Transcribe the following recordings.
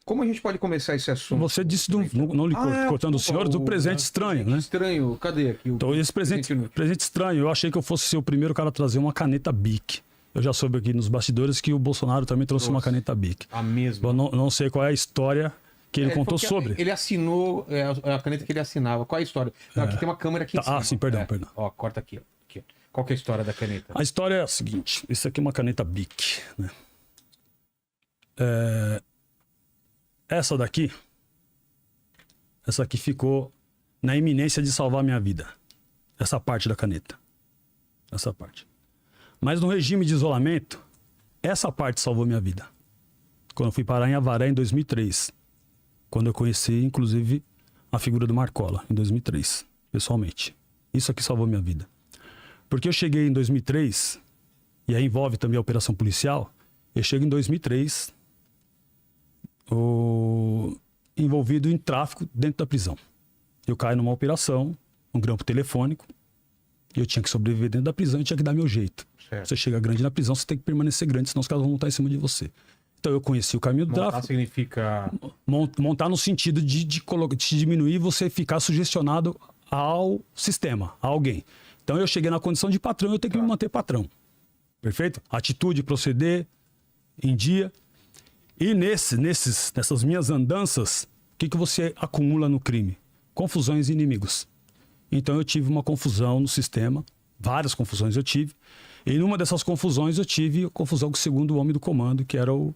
Como a gente pode começar esse assunto? Você disse, não lhe cortando o senhor, do presente estranho, né? Estranho, cadê aqui? Então, esse presente estranho, eu achei que eu fosse ser o primeiro cara a trazer uma caneta Bic. Eu já soube aqui nos bastidores que o Bolsonaro também trouxe uma caneta Bic. A mesma. Eu não sei qual é a história que ele contou sobre. Ele assinou, a caneta que ele assinava. Qual é a história? Não, aqui tem uma câmera aqui em cima. Sim, perdão. Ó, corta aqui, ó. Aqui, ó. Qual que é a história da caneta? A história é a seguinte, isso aqui é uma caneta Bic, né? Essa aqui ficou na iminência de salvar a minha vida. Essa parte da caneta. Essa parte. Mas no regime de isolamento, essa parte salvou minha vida. Quando eu fui parar em Avaré em 2003. Quando eu conheci, inclusive, a figura do Marcola, em 2003, pessoalmente. Isso aqui salvou minha vida. Porque eu cheguei em 2003, e aí envolve também a operação policial, eu chego em 2003... envolvido em tráfico dentro da prisão. Eu caio numa operação, um grampo telefônico, e eu tinha que sobreviver dentro da prisão e tinha que dar meu jeito. Certo. Você chega grande na prisão, você tem que permanecer grande, senão os caras vão montar em cima de você. Então eu conheci o caminho do tráfico. Significa... Montar no sentido de diminuir você ficar sugestionado ao sistema, a alguém. Então eu cheguei na condição de patrão, eu tenho que me manter patrão. Perfeito? Atitude, proceder, em dia... E nessas minhas andanças, o que você acumula no crime? Confusões e inimigos. Então eu tive uma confusão no sistema, várias confusões eu tive, e numa dessas confusões eu tive a confusão com o segundo homem do comando, que era o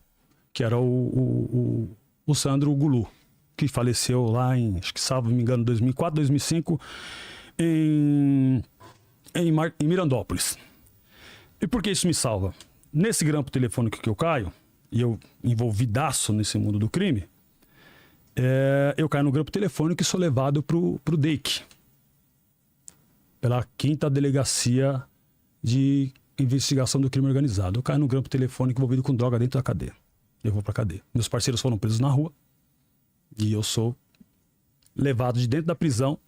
Sandro Gulu, que faleceu lá em, acho que salvo me engano, 2004, 2005, em Mirandópolis. E por que isso me salva? Nesse grampo telefônico que eu caio, e eu envolvidaço nesse mundo do crime, eu caio no grampo telefônico e sou levado pro DEIC, pela 5ª Delegacia de Investigação do Crime Organizado. Eu caio no grampo telefônico envolvido com droga dentro da cadeia. Eu vou pra cadeia. Meus parceiros foram presos na rua e eu sou levado de dentro da prisão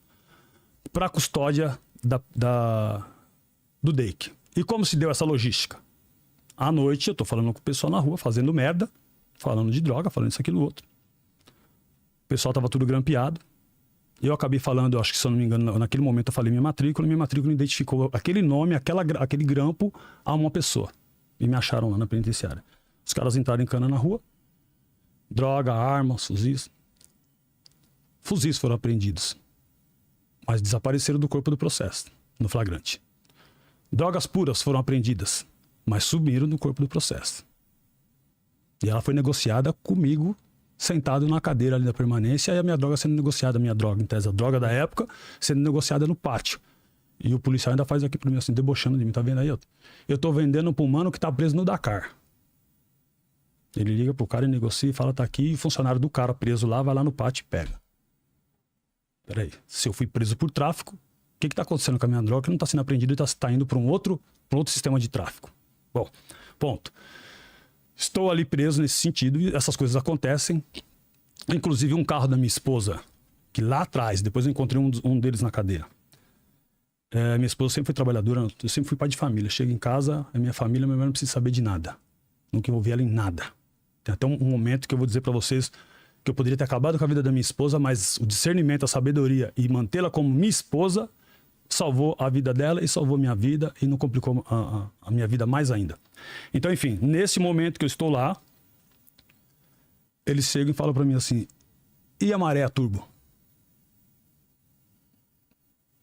pra custódia do DEIC. E como se deu essa logística? À noite eu tô falando com o pessoal na rua, fazendo merda, falando de droga, falando isso, aquilo, outro. O pessoal tava tudo grampeado. Eu acabei falando, eu acho que se eu não me engano, naquele momento eu falei minha matrícula identificou aquele nome, aquele grampo a uma pessoa. E me acharam lá na penitenciária. Os caras entraram em cana na rua, droga, armas, fuzis. Fuzis foram apreendidos, mas desapareceram do corpo do processo, no flagrante. Drogas puras foram apreendidas, mas sumiram no corpo do processo. E ela foi negociada comigo, sentado na cadeira ali da permanência, e a minha droga sendo negociada, em tese, a droga da época, sendo negociada no pátio. E o policial ainda faz aqui pra mim assim, debochando de mim, tá vendo aí? Eu tô vendendo pro mano que tá preso no Dakar. Ele liga pro cara e negocia e fala, tá aqui, e o funcionário do cara preso lá, vai lá no pátio e pega. Peraí, se eu fui preso por tráfico, o que tá acontecendo com a minha droga que não tá sendo apreendida e tá indo pra um outro sistema de tráfico? Bom, ponto. Estou ali preso nesse sentido e essas coisas acontecem. Inclusive um carro da minha esposa, que lá atrás, depois eu encontrei um deles na cadeia. Minha esposa sempre foi trabalhadora, eu sempre fui pai de família. Chego em casa, a minha família, minha mãe não precisa saber de nada. Nunca envolvi ela em nada. Tem até um momento que eu vou dizer pra vocês que eu poderia ter acabado com a vida da minha esposa, mas o discernimento, a sabedoria e mantê-la como minha esposa salvou a vida dela e salvou minha vida e não complicou a minha vida mais ainda. Então, enfim, nesse momento que eu estou lá, eles chegam e falam pra mim assim, e a maré a turbo?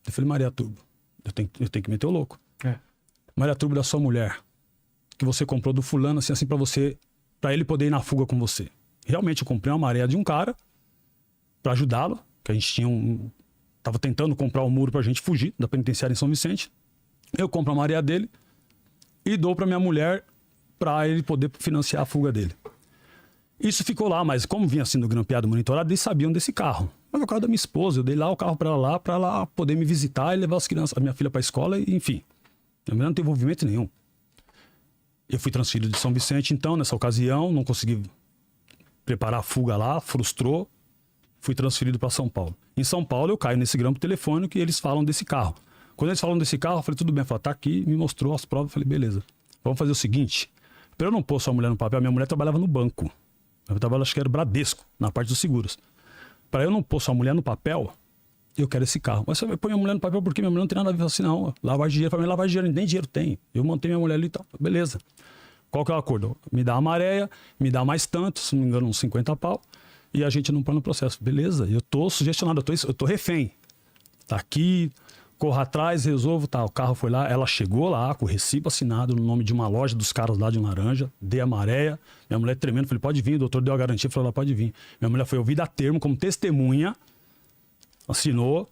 Eu falei, maré a turbo, eu tenho que meter o louco. Maré a turbo da sua mulher, que você comprou do fulano, assim, pra ele poder ir na fuga com você. Realmente, eu comprei uma maré de um cara pra ajudá-lo, que a gente tinha tava tentando comprar um muro pra gente fugir da penitenciária em São Vicente. Eu compro a maré dele e dou pra minha mulher pra ele poder financiar a fuga dele. Isso ficou lá, mas como vinha sendo grampeado, monitorado, eles sabiam desse carro. Mas é o carro da minha esposa, eu dei lá o carro pra ela poder me visitar e levar as crianças, a minha filha pra escola, e, enfim. A mulher não tem envolvimento nenhum. Eu fui transferido de São Vicente, então, nessa ocasião, não consegui preparar a fuga lá, frustrou, fui transferido para São Paulo. Em São Paulo, eu caio nesse grampo telefônico e eles falam desse carro. Quando eles falam desse carro, eu falei, tudo bem. Falei, tá aqui, me mostrou as provas. Eu falei, beleza. Vamos fazer o seguinte, para eu não pôr sua mulher no papel, minha mulher trabalhava no banco. Eu trabalho, acho que era Bradesco, na parte dos seguros. Para eu não pôr sua mulher no papel, eu quero esse carro. Mas você vai pôr minha mulher no papel porque minha mulher não tem nada a ver assim, não. Lavar dinheiro, para mim, lavar dinheiro, nem dinheiro tem. Eu mantenho minha mulher ali e tal. Beleza. Qual que é o acordo? Me dá a maréia, me dá mais tanto, se não me engano, uns 50 pau, e a gente não põe no processo. Beleza, eu tô sugestionado, eu tô refém. Tá aqui, corro atrás, resolvo, tá. O carro foi lá, ela chegou lá com o recibo assinado no nome de uma loja dos caras lá de Laranja, dei a maréia, minha mulher tremendo, falei, pode vir, o doutor deu a garantia, falou, ela pode vir. Minha mulher foi ouvida a termo como testemunha, assinou,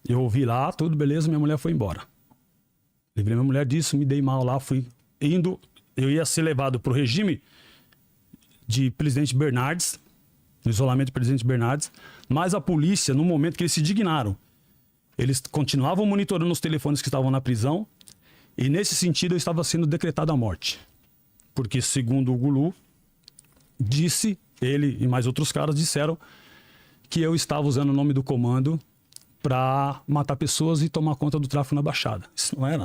eu ouvi lá, tudo beleza, minha mulher foi embora. Livrei minha mulher disso, me dei mal lá, fui indo, eu ia ser levado pro regime de Presidente Bernardes, no isolamento de Presidente Bernardes, mas a polícia, no momento que eles se dignaram, eles continuavam monitorando os telefones que estavam na prisão e, nesse sentido, eu estava sendo decretada a morte. Porque, segundo o Gulu, disse, ele e mais outros caras disseram que eu estava usando o nome do comando para matar pessoas e tomar conta do tráfico na Baixada. Isso não era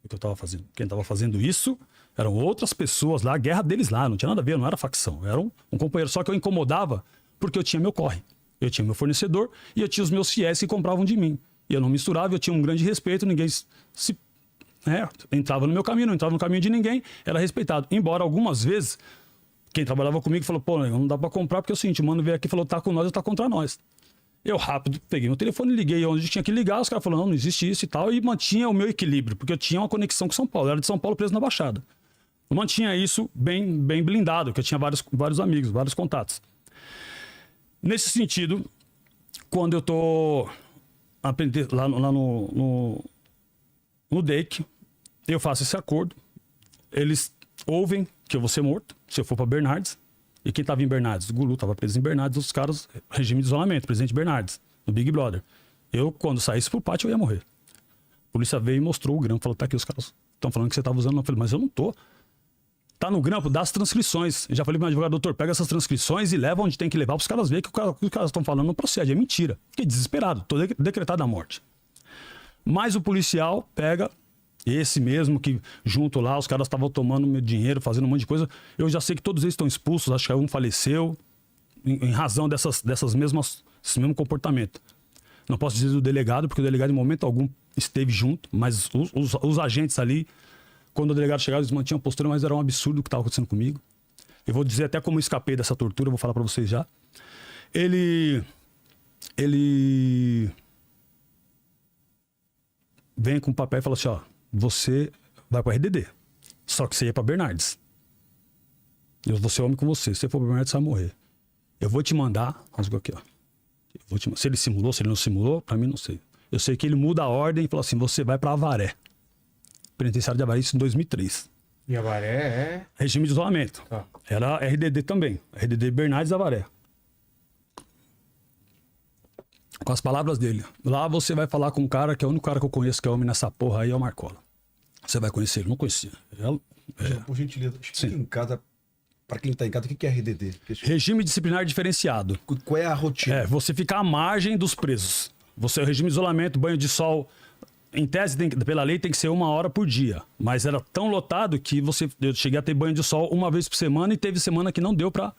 o que eu estava fazendo. Quem estava fazendo isso eram outras pessoas lá, a guerra deles lá, não tinha nada a ver, não era facção, era um companheiro. Só que eu incomodava porque eu tinha meu corre, eu tinha meu fornecedor e eu tinha os meus fiéis que compravam de mim. E eu não misturava, eu tinha um grande respeito, ninguém entrava no meu caminho, não entrava no caminho de ninguém, era respeitado. Embora algumas vezes, quem trabalhava comigo falou, pô, não dá pra comprar porque é o seguinte, o mano veio aqui e falou, tá com nós ou tá contra nós. Eu rápido peguei meu telefone, liguei onde tinha que ligar, os caras falaram, não existe isso e tal, e mantinha o meu equilíbrio, porque eu tinha uma conexão com São Paulo, eu era de São Paulo preso na Baixada. Eu mantinha isso bem blindado, porque eu tinha vários amigos, vários contatos. Nesse sentido, quando eu tô lá no DEIC, eu faço esse acordo, eles ouvem que eu vou ser morto, se eu for para Bernardes, e quem estava em Bernardes? O Gulu estava preso em Bernardes, os caras, regime de isolamento, presidente Bernardes, no Big Brother. Eu, quando saísse pro pátio, eu ia morrer. A polícia veio e mostrou o grampo, falou, tá aqui, os caras estão falando que você estava usando. Eu falei, mas eu não tô. Tá no grampo das transcrições. Eu já falei pro meu advogado, doutor, pega essas transcrições e leva onde tem que levar para os caras verem que o que os caras estão falando não procede, é mentira. Fiquei desesperado, tô decretado a morte. Mas o policial pega esse mesmo que junto lá, os caras estavam tomando meu dinheiro, fazendo um monte de coisa. Eu já sei que todos eles estão expulsos, acho que um faleceu em razão desse mesmo comportamento. Não posso dizer do delegado, porque o delegado em momento algum esteve junto, mas os agentes ali, quando o delegado chegava, eles mantinham a postura, mas era um absurdo o que estava acontecendo comigo. Eu vou dizer até como eu escapei dessa tortura, eu vou falar para vocês já. Ele vem com o papel e fala assim, ó, você vai para RDD, só que você ia para Bernardes. Eu vou ser homem com você, se você for para Bernardes, você vai morrer. Eu vou te mandar, aqui, ó. Se ele simulou, se ele não simulou, para mim não sei. Eu sei que ele muda a ordem e fala assim, você vai para Avaré. Penitenciário de Avaré, isso em 2003. E Avaré é? Regime de isolamento. Tá. Era RDD também. RDD Bernardes Avaré. Com as palavras dele. Lá você vai falar com um cara que é o único cara que eu conheço que é homem nessa porra aí, é o Marcola. Você vai conhecer ele, não conhecia. Por gentileza, explica em casa, para quem tá em casa, o que é RDD? Regime disciplinar diferenciado. Qual é a rotina? Você ficar à margem dos presos. O regime de isolamento, banho de sol, em tese, pela lei, tem que ser 1 hora por dia. Mas era tão lotado que eu cheguei a ter banho de sol 1 vez por semana e teve semana que não deu pra...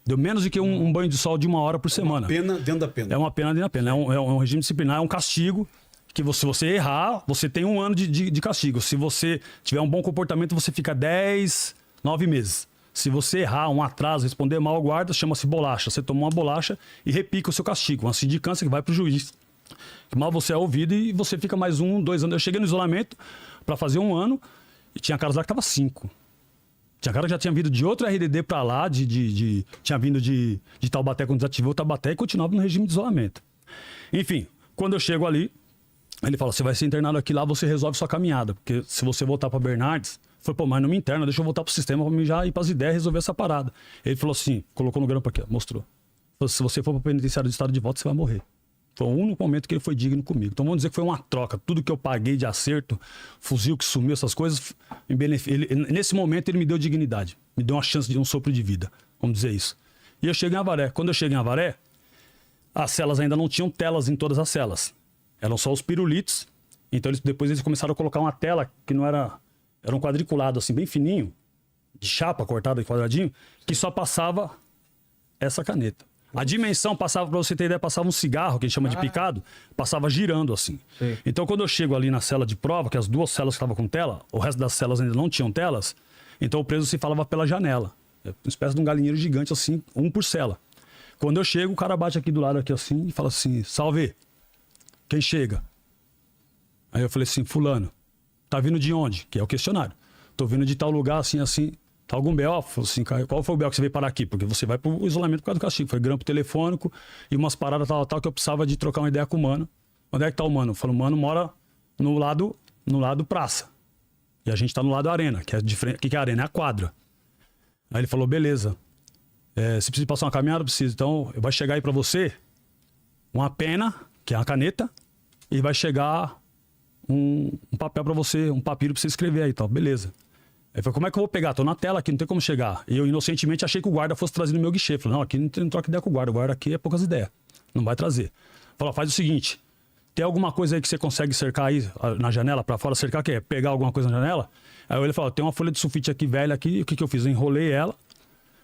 Deu menos do que um banho de sol de 1 hora por semana. Uma pena dentro da pena. É uma pena dentro da pena. É um regime disciplinar, é um castigo que se você errar, você tem 1 ano de castigo. Se você tiver um bom comportamento, você fica 10, 9 meses. Se você errar, um atraso, responder mal ao guarda, chama-se bolacha. Você toma uma bolacha e repica o seu castigo. Uma sindicância que vai pro juiz. Mal você é ouvido e você fica mais 1, 2 anos. Eu cheguei no isolamento para fazer 1 ano e tinha caras lá que tava 5. Tinha cara que já tinha vindo de outro RDD pra lá, tinha vindo de Taubaté quando desativou Taubaté e continuava no regime de isolamento. Enfim, quando eu chego ali, ele fala, você vai ser internado aqui, lá você resolve sua caminhada. Porque se você voltar pra Bernardes, foi, pô, mas não me interna, deixa eu voltar pro sistema pra mim já ir pras ideias e resolver essa parada. Ele falou assim, colocou no grampo aqui, ó, mostrou. Falou, se você for pro penitenciário de estado de volta, você vai morrer. Foi o único momento que ele foi digno comigo. Então vamos dizer que foi uma troca. Tudo que eu paguei de acerto, fuzil que sumiu, essas coisas, nesse momento ele me deu dignidade. Me deu uma chance de um sopro de vida. Vamos dizer isso. E eu chego em Avaré. Quando eu chego em Avaré, as celas ainda não tinham telas em todas as celas. Eram só os pirulitos. Então depois eles começaram a colocar uma tela que não era... Era um quadriculado assim, bem fininho, de chapa cortada em quadradinho, que só passava essa caneta. A dimensão passava, pra você ter ideia, passava um cigarro, que a gente chama de picado, passava girando assim. Sim. Então quando eu chego ali na cela de prova, que as 2 celas que estavam com tela, o resto das celas ainda não tinham telas, então o preso se falava pela janela. É uma espécie de um galinheiro gigante assim, um por cela. Quando eu chego, o cara bate aqui do lado aqui assim e fala assim, salve, quem chega? Aí eu falei assim, fulano, tá vindo de onde? Que é o questionário. Tô vindo de tal lugar, assim, assim. Tá algum BO? Falei assim, qual foi o BO que você veio parar aqui? Porque você vai pro isolamento por causa do castigo. Foi grampo telefônico e umas paradas tal, que eu precisava de trocar uma ideia com o mano. Onde é que tá o mano? Eu falo, o mano mora no lado praça. E a gente tá no lado arena, que é diferente. O que é a arena? É a quadra. Aí ele falou, beleza. Você precisa passar uma caminhada? Preciso. Então, vai chegar aí pra você uma pena, que é uma caneta, e vai chegar um papel pra você, um papiro pra você escrever aí, tal. Beleza. Ele falou, como é que eu vou pegar? Tô na tela aqui, não tem como chegar. E eu, inocentemente, achei que o guarda fosse trazer no meu guichê. Falei, não, aqui não troca ideia com o guarda aqui é poucas ideias. Não vai trazer. Falou, faz o seguinte, tem alguma coisa aí que você consegue cercar aí na janela, pra fora, cercar, que é pegar alguma coisa na janela? Aí ele falou, tem uma folha de sulfite aqui velha aqui, o que eu fiz? Eu enrolei ela,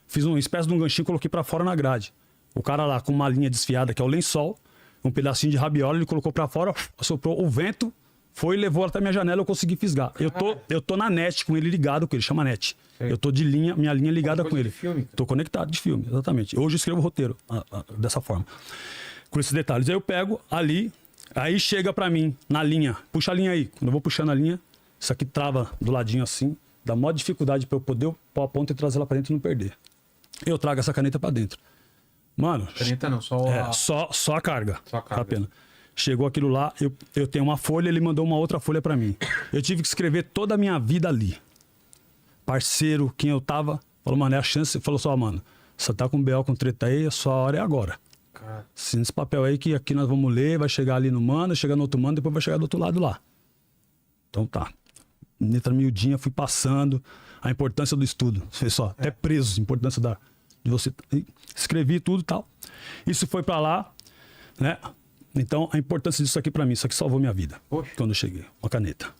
fiz uma espécie de um ganchinho e coloquei pra fora na grade. O cara lá com uma linha desfiada, que é o lençol, um pedacinho de rabiola, ele colocou pra fora, soprou o vento, foi e levou até minha janela, eu consegui fisgar. Eu tô na net com ele ligado, com ele chama net. Sei. Eu tô de linha, minha linha ligada com ele. Filme, tô conectado de filme, exatamente. Hoje eu escrevo roteiro dessa forma. Com esses detalhes. Aí eu pego ali, aí chega pra mim, na linha. Puxa a linha aí. Quando eu vou puxando a linha, isso aqui trava do ladinho assim, dá maior dificuldade pra eu poder pôr a ponta e trazer ela pra dentro e não perder. Eu trago essa caneta pra dentro. Mano... Caneta não, só a... Só a carga. Só a carga. Apenas. Chegou aquilo lá, eu tenho uma folha, ele mandou uma outra folha pra mim. Eu tive que escrever toda a minha vida ali. Parceiro, quem eu tava, falou, mano, é a chance. Falou só, mano, você tá com BO, com treta aí, a sua hora é agora. Cara. Assina esse papel aí que aqui nós vamos ler, vai chegar ali no mano, chega no outro mano, depois vai chegar do outro lado lá. Então tá. Letra miudinha, fui passando a importância do estudo. Foi só, até preso, a importância de você. Escrevi tudo e tal. Isso foi pra lá, né? Então, a importância disso aqui pra mim, isso aqui salvou minha vida. Poxa. Quando eu cheguei. Uma caneta.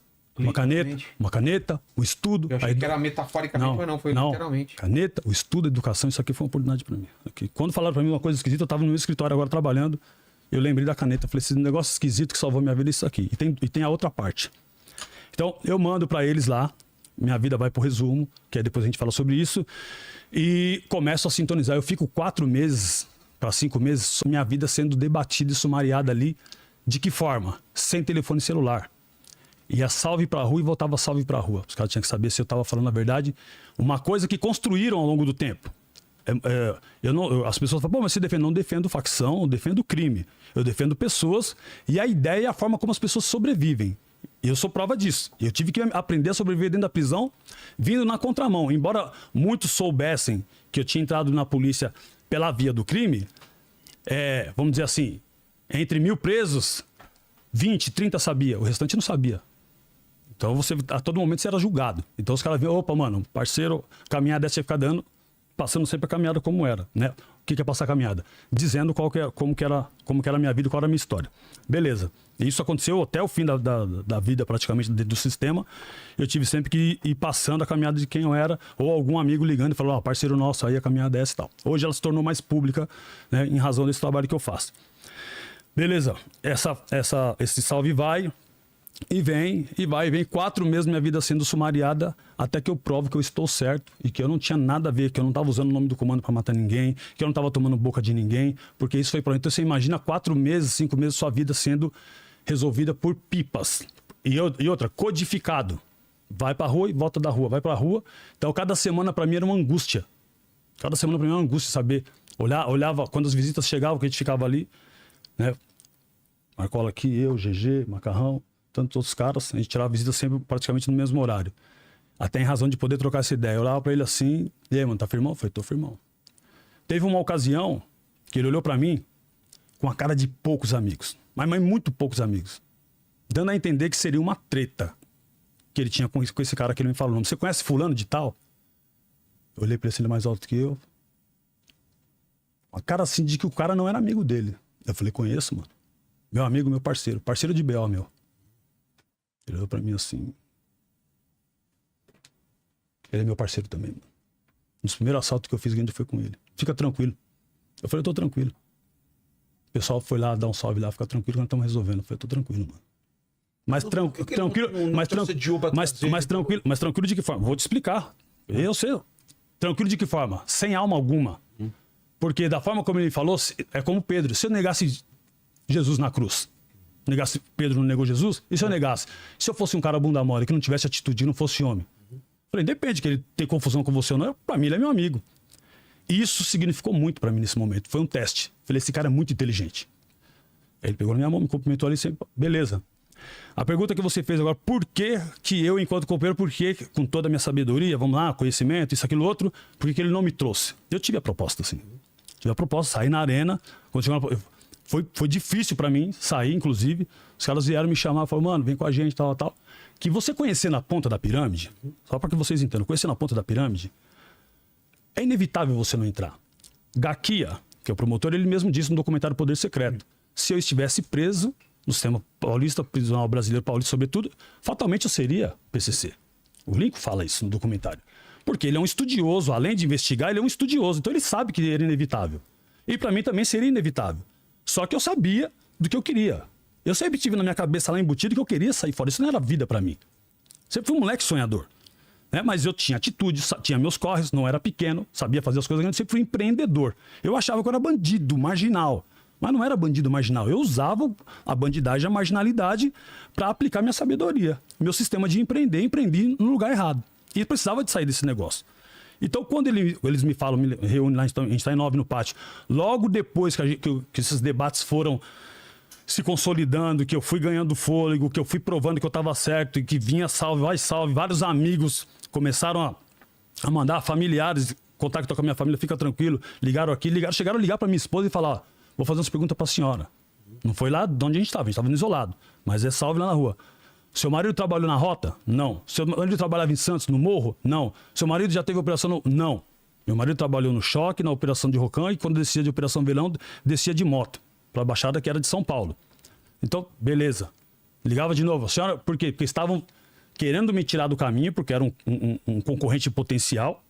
Uma caneta, o estudo. Eu achei que era metaforicamente, mas não, foi literalmente. Caneta, o estudo, a educação, isso aqui foi uma oportunidade pra mim. Aqui. Quando falaram pra mim uma coisa esquisita, eu tava no meu escritório agora trabalhando, eu lembrei da caneta, falei, esse negócio esquisito que salvou minha vida é isso aqui. E tem a outra parte. Então, eu mando pra eles lá, minha vida vai pro resumo, que aí depois a gente fala sobre isso, e começo a sintonizar. Eu fico 4 meses... para 5 meses, minha vida sendo debatida e sumariada ali. De que forma? Sem telefone celular. Ia salve pra rua e voltava salve pra rua. Os caras tinham que saber se eu tava falando a verdade. Uma coisa que construíram ao longo do tempo. As pessoas falam, pô, mas você defende? Não defendo facção, eu defendo crime. Eu defendo pessoas e a ideia é a forma como as pessoas sobrevivem. E eu sou prova disso. Eu tive que aprender a sobreviver dentro da prisão, vindo na contramão. Embora muitos soubessem que eu tinha entrado na polícia pela via do crime, vamos dizer assim, entre 1000 presos, 20, 30 sabia, o restante não sabia. Então a todo momento você era julgado. Então os caras viam, opa, mano, parceiro, caminhada dessa ia ficar dando, passando sempre a caminhada como era, né? O que é passar a caminhada? Dizendo como que era a minha vida, qual era a minha história. Beleza. E isso aconteceu até o fim da vida, praticamente, dentro do sistema. Eu tive sempre que ir passando a caminhada de quem eu era, ou algum amigo ligando e falando, parceiro nosso, aí a caminhada é essa e tal. Hoje ela se tornou mais pública, né, em razão desse trabalho que eu faço. Beleza. Esse salve vai... E vem 4 meses minha vida sendo sumariada até que eu provo que eu estou certo e que eu não tinha nada a ver, que eu não estava usando o nome do comando para matar ninguém, que eu não estava tomando boca de ninguém, porque isso foi para mim. Então você imagina 4 meses, 5 meses sua vida sendo resolvida por pipas. E outra, codificado. Vai pra rua e volta da rua, vai pra rua. Então cada semana para mim era uma angústia. Cada semana para mim era uma angústia saber. Olhava quando as visitas chegavam, que a gente ficava ali, né? Marcola aqui, eu, GG, Macarrão. Tantos outros caras, a gente tirava visita sempre praticamente no mesmo horário. Até em razão de poder trocar essa ideia. Eu olhava pra ele assim, e aí, mano, tá firmão? Eu falei, tô firmão. Teve uma ocasião que ele olhou pra mim com a cara de poucos amigos. Mas muito poucos amigos. Dando a entender que seria uma treta que ele tinha com esse cara que ele me falou. Você conhece fulano de tal? Eu olhei pra ele, ele é mais alto que eu. Uma cara assim de que o cara não era amigo dele. Eu falei, conheço, mano. Meu amigo, meu parceiro. Parceiro de BO, meu. Ele olhou pra mim assim. Ele é meu parceiro também, mano. Um dos primeiros assaltos que eu fiz grande foi com ele. Fica tranquilo. Eu falei, eu tô tranquilo. O pessoal foi lá dar um salve lá, fica tranquilo que nós estamos resolvendo. Eu falei, tô tranquilo, mano. Mas tranquilo de que forma? Vou te explicar. Eu sei. Tranquilo de que forma? Sem alma alguma. Porque da forma como ele falou, é como Pedro. Se eu negasse Jesus na cruz, negasse Pedro não negou Jesus, e se eu negasse? Se eu fosse um cara bunda mole, que não tivesse atitude, não fosse homem? Falei, depende que ele tem confusão com você ou não, pra mim ele é meu amigo. E isso significou muito pra mim nesse momento. Foi um teste. Falei, esse cara é muito inteligente. Aí ele pegou na minha mão, me cumprimentou ali, sempre, beleza. A pergunta que você fez agora, por que eu, enquanto companheiro, por que, com toda a minha sabedoria, vamos lá, conhecimento, isso, aquilo, outro, por que ele não me trouxe? Eu tive a proposta, assim. Tive a proposta, saí na arena, quando chegou na... Foi difícil pra mim sair, inclusive. Os caras vieram me chamar, falaram, mano, vem com a gente, tal, tal. Que você conhecer na ponta da pirâmide, só pra que vocês entendam, conhecer na ponta da pirâmide, é inevitável você não entrar. Gakia, que é o promotor, ele mesmo disse no documentário Poder Secreto, se eu estivesse preso no sistema paulista, prisional brasileiro paulista, sobretudo, fatalmente eu seria PCC. O Lincoln fala isso no documentário. Porque ele é um estudioso, além de investigar, ele é um estudioso. Então ele sabe que era inevitável. E pra mim também seria inevitável. Só que eu sabia do que eu queria. Eu sempre tive na minha cabeça lá embutido que eu queria sair fora. Isso não era vida pra mim. Sempre fui um moleque sonhador. Né? Mas eu tinha atitude, tinha meus corres, não era pequeno, sabia fazer as coisas grandes, sempre fui empreendedor. Eu achava que eu era bandido, marginal. Mas não era bandido marginal. Eu usava a bandidagem, a marginalidade para aplicar minha sabedoria. Meu sistema de empreender, empreendi no lugar errado. E precisava de sair desse negócio. Então, quando eles me falam, me reúnem lá, a gente está em 9 no pátio, logo depois que esses debates foram se consolidando, que eu fui ganhando fôlego, que eu fui provando que eu estava certo e que vinha salve, vai salve, vários amigos começaram a mandar, familiares, contacto com a minha família, fica tranquilo, ligaram aqui, chegaram a ligar para minha esposa e falar, ó, vou fazer umas perguntas para a senhora. Não foi lá de onde a gente estava no isolado, mas é salve lá na rua. Seu marido trabalhou na rota? Não. Seu marido trabalhava em Santos, no Morro? Não. Seu marido já teve operação no... Não. Meu marido trabalhou no Choque, na operação de Rocan, e quando descia de operação Velão, descia de moto para a Baixada, que era de São Paulo. Então, beleza. Ligava de novo. A senhora, por quê? Porque estavam querendo me tirar do caminho, porque era um concorrente potencial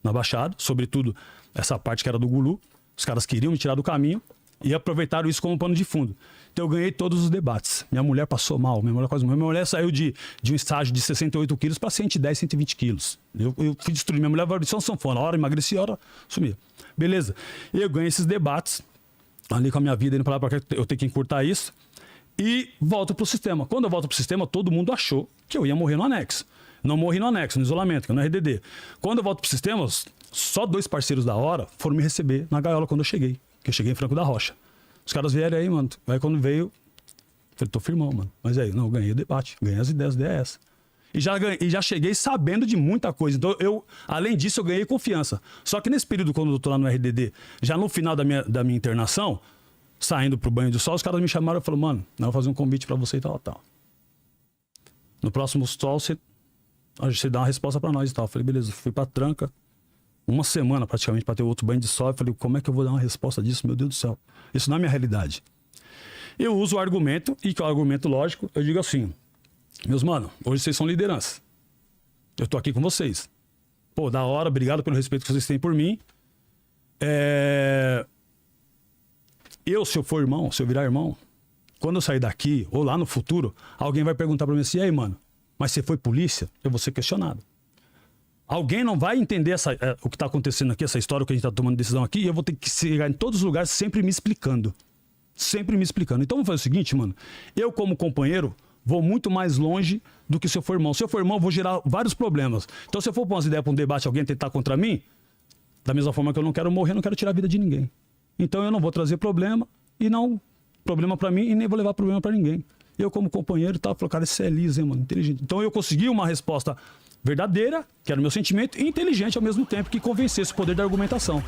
na Baixada, sobretudo essa parte que era do Gulu. Os caras queriam me tirar do caminho e aproveitaram isso como pano de fundo. Então eu ganhei todos os debates. Minha mulher passou mal, minha mulher quase morreu. Minha mulher saiu de um estágio de 68 quilos para 110, 120 quilos. Eu fui destruir. Minha mulher vai só sanfona. A hora emagreci, a hora sumia. Beleza. Eu ganhei esses debates ali com a minha vida, indo para lá, para cá, eu tenho que encurtar isso. E volto pro sistema. Quando eu volto pro sistema, todo mundo achou que eu ia morrer no anexo. Não morri no anexo, no isolamento, que é no RDD. Quando eu volto pro sistema, só 2 parceiros da hora foram me receber na gaiola quando eu cheguei. Que eu cheguei em Franco da Rocha. Os caras vieram aí, mano. Aí quando veio, eu falei, tô firmão, mano. Mas aí, não, eu ganhei o debate, ganhei as ideias, é essa. E já cheguei sabendo de muita coisa. Então, além disso, eu ganhei confiança. Só que nesse período, quando eu tô lá no RDD, já no final da minha internação, saindo pro banho do sol, os caras me chamaram e falaram, mano, eu vou fazer um convite pra você e tal, tal. No próximo sol, você dá uma resposta pra nós e tal. Eu falei, beleza, fui pra tranca. Uma semana praticamente para ter outro banho de sol. Eu falei, como é que eu vou dar uma resposta disso? Meu Deus do céu. Isso não é minha realidade. Eu uso o argumento, e que é o argumento lógico, eu digo assim, meus mano, hoje vocês são liderança. Eu tô aqui com vocês. Pô, da hora, obrigado pelo respeito que vocês têm por mim. Se eu for irmão, se eu virar irmão, quando eu sair daqui, ou lá no futuro, alguém vai perguntar para mim assim, e aí, mano, mas você foi polícia? Eu vou ser questionado. Alguém não vai entender o que está acontecendo aqui, essa história que a gente está tomando decisão aqui, e eu vou ter que chegar em todos os lugares sempre me explicando. Sempre me explicando. Então vamos fazer o seguinte, mano. Eu, como companheiro, vou muito mais longe do que se eu for irmão. Se eu for irmão, eu vou gerar vários problemas. Então, se eu for pôr umas ideias para um debate, alguém tentar contra mim, da mesma forma que eu não quero morrer, eu não quero tirar a vida de ninguém. Então, eu não vou trazer problema, e não problema para mim, e nem vou levar problema para ninguém. Eu, como companheiro, tá, falei, cara, esse é liso, hein, mano, inteligente. Então, eu consegui uma resposta verdadeira, que era o meu sentimento, e inteligente ao mesmo tempo, que convencesse o poder da argumentação.